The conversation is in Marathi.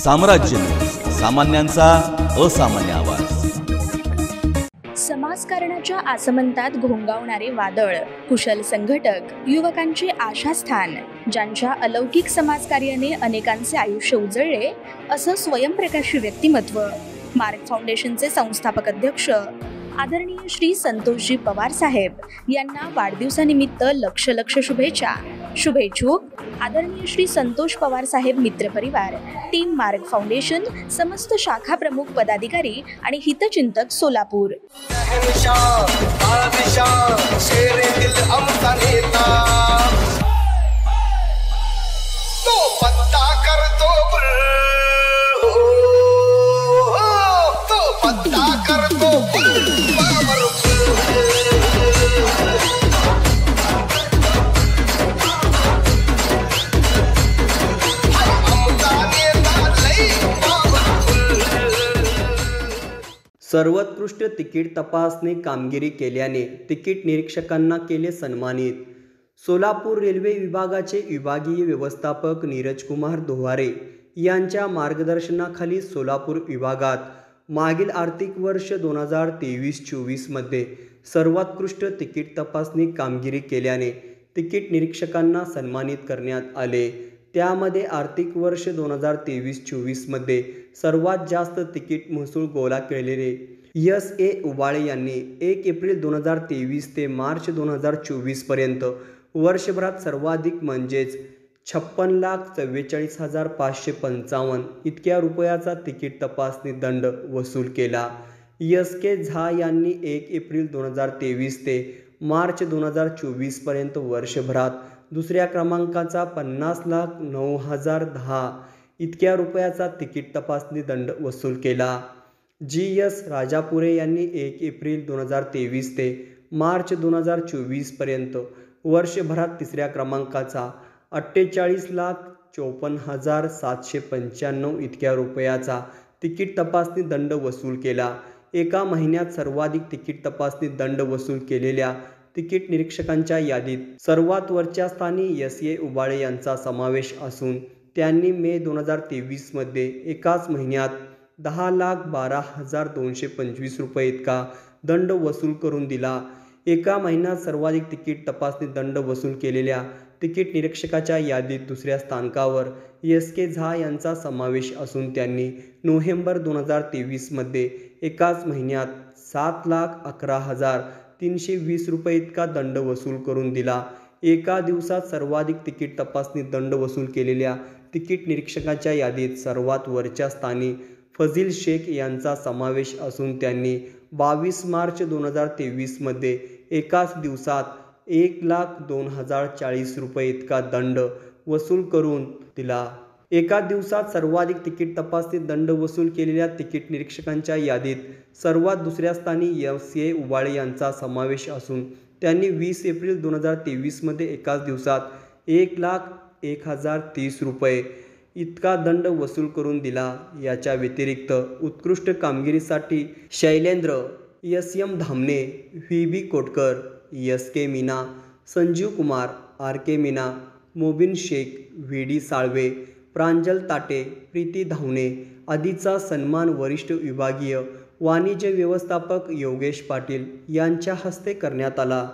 साम्राज्य न्यूज, सामान्यांचा असामान्य आवाज। समाजकारणाच्या आसमंतात घोंगावणारे वादळ, कुशल संघटक, युवकांचे आशास्थान, ज्यांच्या अलौकिक समाजकार्याने अनेकांचे आयुष्य उजळले असं स्वयंप्रकाशी व्यक्तिमत्व, मार्ग फाउंडेशनचे संस्थापक अध्यक्ष आदरणीय श्री संतोषजी पवार साहेब यांना वाढदिवसानिमित्त लक्ष शुभेच्छा। शुभेच्छुक आदरणीय श्री संतोष पवार साहेब मित्र परिवार, टीम मार्ग फाउंडेशन, समस्त शाखा प्रमुख पदाधिकारी आणि हितचिंतक सोलापूर। सर्वोत्कृष्ट तिकीट तपासणी कामगिरी केल्याने तिकीट निरीक्षकांना केले सन्मानित। सोलापूर रेल्वे विभागाचे विभागीय व्यवस्थापक नीरज कुमार दोहारे यांच्या मार्गदर्शनाखाली सोलापूर विभागात मागील आर्थिक वर्ष 2023-24 मध्ये सर्वोत्कृष्ट तिकीट तपासणी कामगिरी केल्याने तिकीट निरीक्षकांना सन्मानित करण्यात आले। त्यामध्ये आर्थिक वर्ष 2023-24 मध्ये सर्वात जास्त तिकीट महसूल गोळा केलेले S.A. उबाळे यांनी 1 एप्रिल 2023 ते मार्च 2024 पर्यंत वर्षभरात सर्वाधिक म्हणजेच 56,44,555 इतक्या रुपयाचा तिकीट तपासणी दंड वसूल केला। S.K. झा यांनी 1 एप्रिल 2023 ते मार्च 2024 पर्यंत वर्षभरात दुसऱ्या क्रमांकाचा 50,09,010 इतक्या रुपयाचा तिकीट तपासणी दंड वसूल केला। G.S. राजापुरे यांनी 1 एप्रिल 2023 ते मार्च 2024 पर्यंत वर्षभरात तिसऱ्या क्रमांकाचा 48,54,795 इतक्या रुपयाचा तिकीट तपासणी दंड वसूल केला। एका महिन्यात सर्वाधिक तिकीट तपासणी दंड वसूल केलेल्या तिकीट निरीक्षकांच्या यादीत सर्वात वरच्या स्थानी S.A. उबाळे यांचा समावेश असून त्यांनी मे 2023 मध्ये एकाच महिन्यात 10,12,225 रुपये इतका दंड वसूल करून दिला। एका महिन्यात सर्वाधिक तिकीट तपासणी दंड वसूल केलेल्या तिकीट निरीक्षकाच्या यादीत दुसऱ्या स्थानकावर S.K. झा यांचा समावेश असून त्यांनी नोव्हेंबर 2023 मध्ये एकाच महिन्यात 7,11,320 रुपये इतका दंड वसूल करून दिला। एका दिवसात सर्वाधिक तिकीट तपासणी दंड वसूल केलेल्या तिकीट निरीक्षकाच्या यादीत सर्वात वरच्या स्थानी फजील शेख यांचा समावेश असून त्यांनी 22 मार्च 2023 मध्ये एकाच दिवसात 1,02,040 रुपये इतका दंड वसूल करून दिला। एका दिवसात सर्वाधिक तिकीट तपासणी दंड वसूल केलेल्या तिकीट निरीक्षकांच्या यादीत सर्वात दुसऱ्या स्थानी S.A. उबाळे यांचा समावेश असून त्यांनी 20 एप्रिल 2023 मध्ये एकाच दिवसात 1,01,030 रुपये इतका दंड वसूल करून दिला। याच्या व्यतिरिक्त उत्कृष्ट कामगिरीसाठी Shailendra S.M. Dhamane, V.B. Kotkar, S.K. Meena, Sanjeev Kumar, R.K. Meena, Mobin Shaikh, V.D. Salve, प्रांजल ताटे, प्रीती धावणे आदीचा सन्मान वरिष्ठ विभागीय वाणिज्य व्यवस्थापक योगेश पाटील यांच्या हस्ते करण्यात आला।